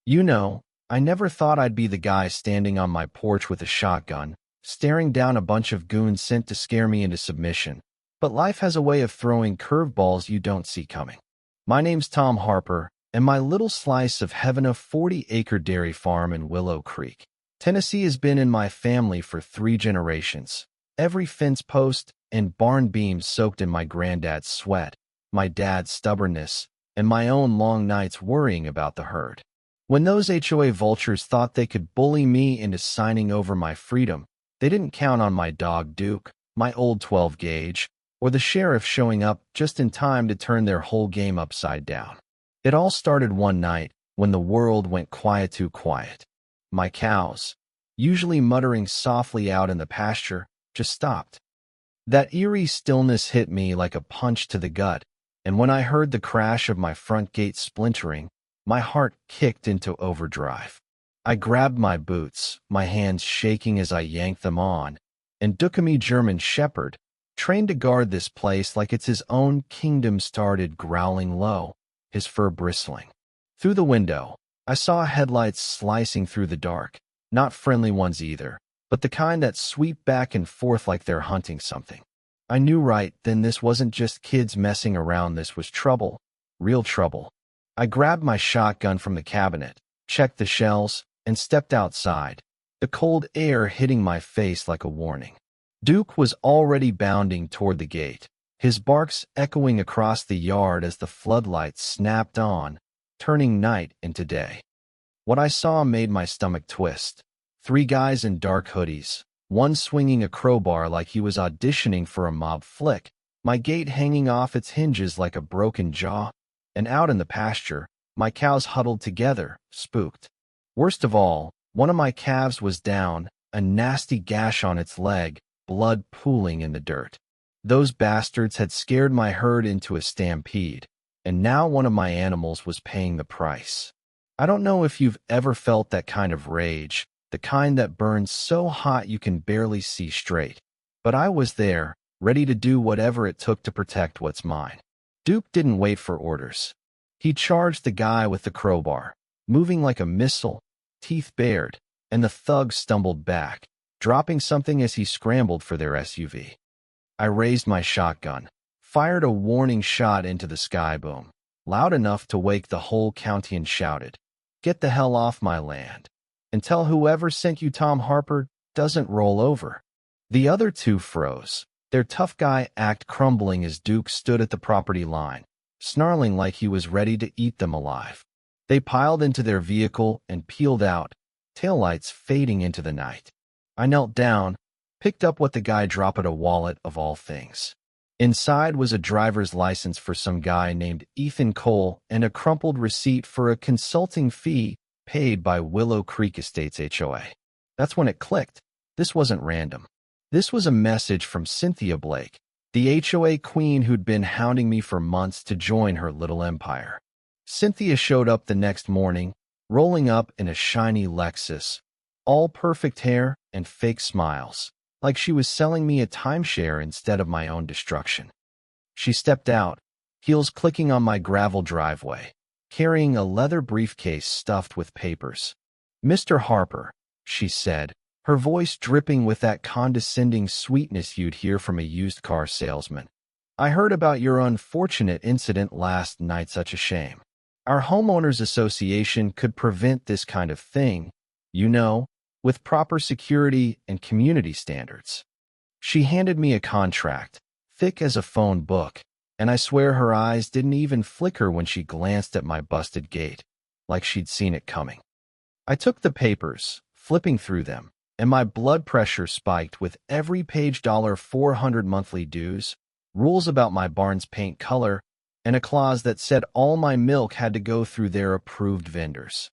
You know, I never thought I'd be the guy standing on my porch with a shotgun, staring down a bunch of goons sent to scare me into submission. But life has a way of throwing curveballs you don't see coming. My name's Tom Harper, and my little slice of heaven, a 40-acre dairy farm in Willow Creek, Tennessee, has been in my family for 3 generations. Every fence post and barn beam soaked in my granddad's sweat, my dad's stubbornness, and my own long nights worrying about the herd. When those HOA vultures thought they could bully me into signing over my freedom, they didn't count on my dog Duke, my old 12-gauge, or the sheriff showing up just in time to turn their whole game upside down. It all started one night when the world went quiet, too quiet. My cows, usually muttering softly out in the pasture, just stopped. That eerie stillness hit me like a punch to the gut, and when I heard the crash of my front gate splintering, my heart kicked into overdrive. I grabbed my boots, my hands shaking as I yanked them on, and Dukami German Shepherd, trained to guard this place like it's his own kingdom, started growling low, his fur bristling. Through the window, I saw headlights slicing through the dark, not friendly ones either, but the kind that sweep back and forth like they're hunting something. I knew right then this wasn't just kids messing around, this was trouble, real trouble. I grabbed my shotgun from the cabinet, checked the shells, and stepped outside, the cold air hitting my face like a warning. Duke was already bounding toward the gate, his barks echoing across the yard as the floodlights snapped on, turning night into day. What I saw made my stomach twist. 3 guys in dark hoodies, one swinging a crowbar like he was auditioning for a mob flick, my gate hanging off its hinges like a broken jaw, and out in the pasture, my cows huddled together, spooked. Worst of all, one of my calves was down, a nasty gash on its leg, blood pooling in the dirt. Those bastards had scared my herd into a stampede, and now one of my animals was paying the price. I don't know if you've ever felt that kind of rage, the kind that burns so hot you can barely see straight. But I was there, ready to do whatever it took to protect what's mine. Duke didn't wait for orders. He charged the guy with the crowbar, moving like a missile, teeth bared, and the thug stumbled back, dropping something as he scrambled for their SUV. I raised my shotgun, fired a warning shot into the sky boom, loud enough to wake the whole county, and shouted, "Get the hell off my land, and tell whoever sent you Tom Harper doesn't roll over." The other 2 froze, their tough guy act crumbling as Duke stood at the property line, snarling like he was ready to eat them alive. They piled into their vehicle and peeled out, taillights fading into the night. I knelt down, picked up what the guy dropped, a wallet of all things. Inside was a driver's license for some guy named Ethan Cole and a crumpled receipt for a consulting fee paid by Willow Creek Estates HOA. That's when it clicked. This wasn't random. This was a message from Cynthia Blake, the HOA queen who'd been hounding me for months to join her little empire. Cynthia showed up the next morning, rolling up in a shiny Lexus, all perfect hair and fake smiles, like she was selling me a timeshare instead of my own destruction. She stepped out, heels clicking on my gravel driveway, carrying a leather briefcase stuffed with papers. "Mr. Harper," she said, her voice dripping with that condescending sweetness you'd hear from a used car salesman. "I heard about your unfortunate incident last night. Such a shame. Our homeowners association could prevent this kind of thing, you know, with proper security and community standards." She handed me a contract, thick as a phone book, and I swear her eyes didn't even flicker when she glanced at my busted gate, like she'd seen it coming. I took the papers, flipping through them, and my blood pressure spiked with every page. $400 monthly dues, rules about my barn's paint color, and a clause that said all my milk had to go through their approved vendors.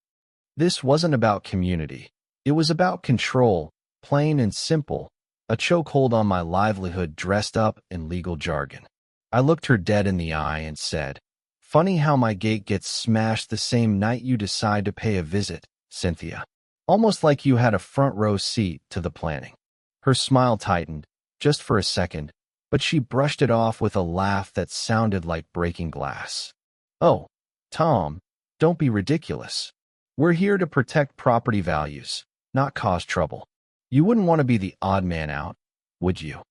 This wasn't about community. It was about control, plain and simple, a chokehold on my livelihood dressed up in legal jargon. I looked her dead in the eye and said, "Funny how my gate gets smashed the same night you decide to pay a visit, Cynthia. Almost like you had a front row seat to the planning." Her smile tightened, just for a second, but she brushed it off with a laugh that sounded like breaking glass. "Oh, Tom, don't be ridiculous. We're here to protect property values, not cause trouble. You wouldn't want to be the odd man out, would you?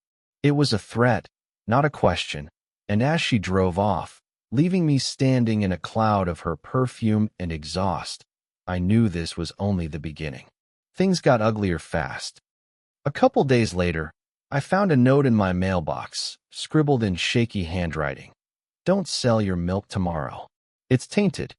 It was a threat, not a question, and as she drove off, leaving me standing in a cloud of her perfume and exhaust, I knew this was only the beginning. Things got uglier fast. A couple days later, I found a note in my mailbox, scribbled in shaky handwriting. Don't sell your milk tomorrow. It's tainted.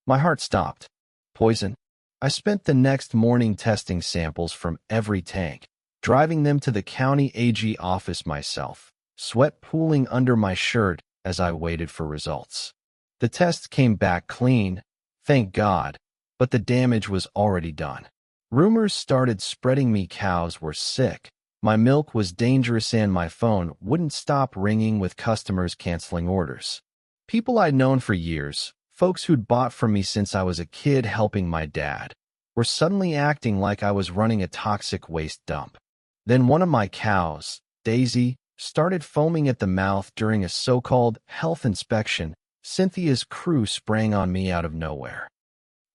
My heart stopped. Poison? I spent the next morning testing samples from every tank, driving them to the county AG office myself, sweat pooling under my shirt as I waited for results. The tests came back clean, thank God, but the damage was already done. Rumors started spreading me cows were sick, my milk was dangerous, and my phone wouldn't stop ringing with customers canceling orders. People I'd known for years, folks who'd bought from me since I was a kid helping my dad, were suddenly acting like I was running a toxic waste dump. Then one of my cows, Daisy, started foaming at the mouth during a so-called health inspection. Cynthia's crew sprang on me out of nowhere.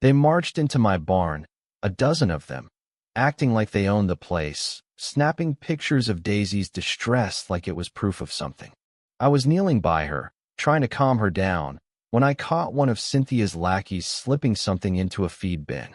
They marched into my barn, a dozen of them, acting like they owned the place, snapping pictures of Daisy's distress like it was proof of something. I was kneeling by her, trying to calm her down, when I caught one of Cynthia's lackeys slipping something into a feed bin.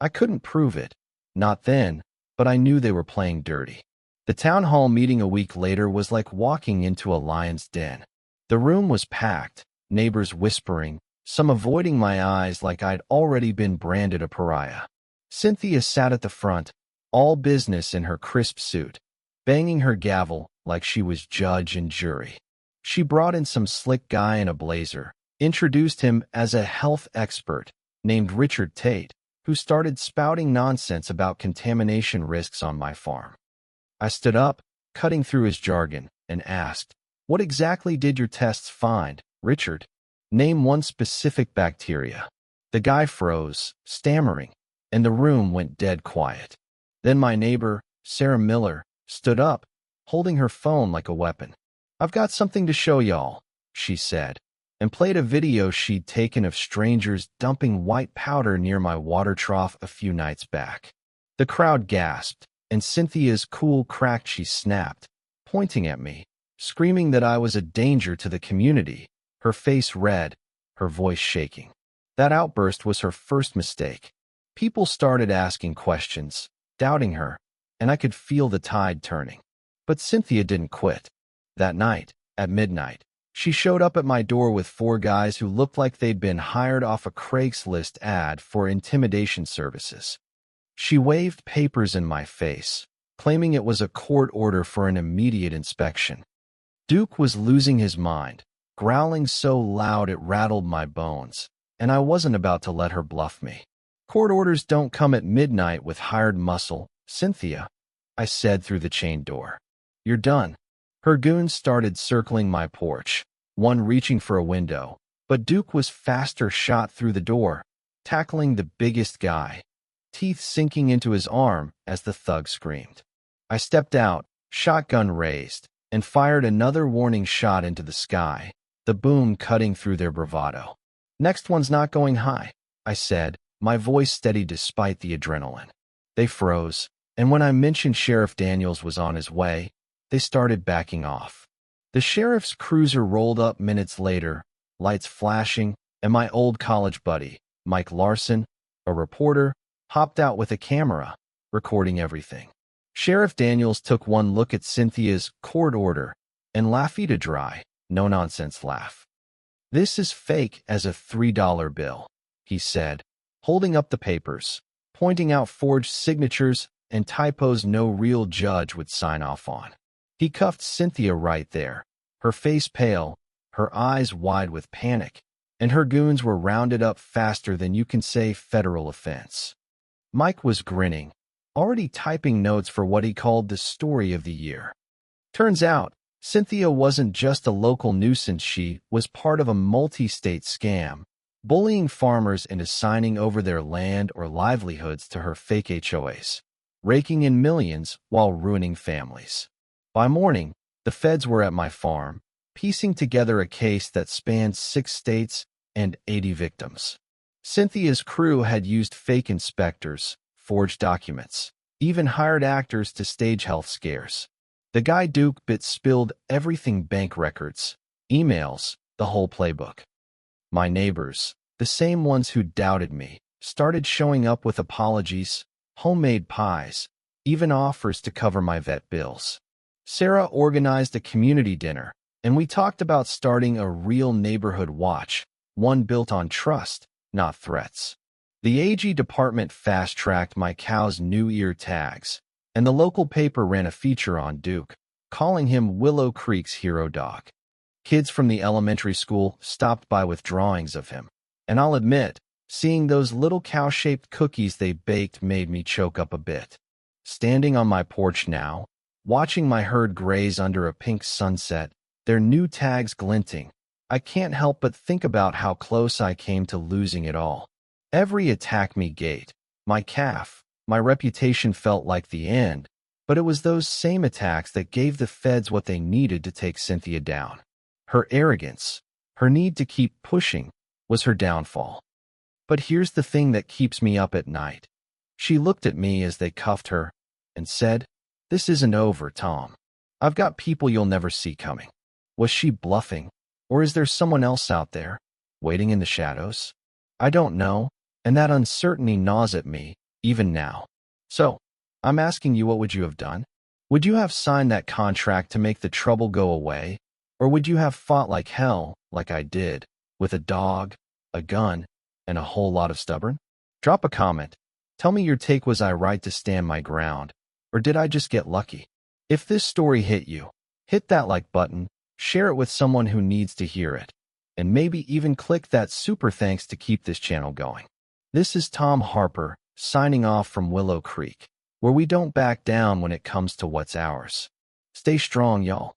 I couldn't prove it, not then, but I knew they were playing dirty. The town hall meeting a week later was like walking into a lion's den. The room was packed, neighbors whispering, some avoiding my eyes like I'd already been branded a pariah. Cynthia sat at the front, all business in her crisp suit, banging her gavel like she was judge and jury. She brought in some slick guy in a blazer, introduced him as a health expert named Richard Tate, who started spouting nonsense about contamination risks on my farm. I stood up, cutting through his jargon, and asked, "What exactly did your tests find, Richard? Name one specific bacteria." The guy froze, stammering, and the room went dead quiet. Then my neighbor, Sarah Miller, stood up, holding her phone like a weapon. "I've got something to show y'all," she said, and played a video she'd taken of strangers dumping white powder near my water trough a few nights back. The crowd gasped, and Cynthia's cool cracked. She snapped, pointing at me, screaming that I was a danger to the community, her face red, her voice shaking. That outburst was her first mistake. People started asking questions, doubting her, and I could feel the tide turning. But Cynthia didn't quit. That night, at midnight, she showed up at my door with 4 guys who looked like they'd been hired off a Craigslist ad for intimidation services. She waved papers in my face, claiming it was a court order for an immediate inspection. Duke was losing his mind, growling so loud it rattled my bones, and I wasn't about to let her bluff me. "Court orders don't come at midnight with hired muscle, Cynthia," I said through the chain door. "You're done." Her goons started circling my porch, one reaching for a window, but Duke was faster, shot through the door, tackling the biggest guy, teeth sinking into his arm as the thug screamed. I stepped out, shotgun raised, and fired another warning shot into the sky, the boom cutting through their bravado. "Next one's not going high," I said, my voice steady despite the adrenaline. They froze, and when I mentioned Sheriff Daniels was on his way, they started backing off. The sheriff's cruiser rolled up minutes later, lights flashing, and my old college buddy, Mike Larson, a reporter, hopped out with a camera, recording everything. Sheriff Daniels took one look at Cynthia's court order and laughed a dry, no-nonsense laugh. "This is fake as a $3 bill, he said, holding up the papers, pointing out forged signatures and typos no real judge would sign off on. He cuffed Cynthia right there, her face pale, her eyes wide with panic, and her goons were rounded up faster than you can say federal offense. Mike was grinning, already typing notes for what he called the story of the year. Turns out, Cynthia wasn't just a local nuisance, she was part of a multi-state scam, bullying farmers into signing over their land or livelihoods to her fake HOAs, raking in millions while ruining families. By morning, the feds were at my farm, piecing together a case that spanned 6 states and 80 victims. Cynthia's crew had used fake inspectors, forged documents, even hired actors to stage health scares. The guy Duke bit spilled everything: bank records, emails, the whole playbook. My neighbors, the same ones who doubted me, started showing up with apologies, homemade pies, even offers to cover my vet bills. Sarah organized a community dinner, and we talked about starting a real neighborhood watch, one built on trust, not threats. The AG department fast-tracked my cow's new ear tags, and the local paper ran a feature on Duke, calling him Willow Creek's hero dog. Kids from the elementary school stopped by with drawings of him, and I'll admit, seeing those little cow-shaped cookies they baked made me choke up a bit. Standing on my porch now, watching my herd graze under a pink sunset, their new tags glinting, I can't help but think about how close I came to losing it all. Every attack me gate, my calf, my reputation felt like the end, but it was those same attacks that gave the feds what they needed to take Cynthia down. Her arrogance, her need to keep pushing, was her downfall. But here's the thing that keeps me up at night. She looked at me as they cuffed her and said, "This isn't over, Tom. I've got people you'll never see coming." Was she bluffing, or is there someone else out there, waiting in the shadows? I don't know, and that uncertainty gnaws at me, even now. So, I'm asking you, what would you have done? Would you have signed that contract to make the trouble go away? Or would you have fought like hell, like I did, with a dog, a gun, and a whole lot of stubborn? Drop a comment. Tell me your take. Was I right to stand my ground, or did I just get lucky? If this story hit you, hit that like button, share it with someone who needs to hear it, and maybe even click that super thanks to keep this channel going. This is Tom Harper, signing off from Willow Creek, where we don't back down when it comes to what's ours. Stay strong, y'all.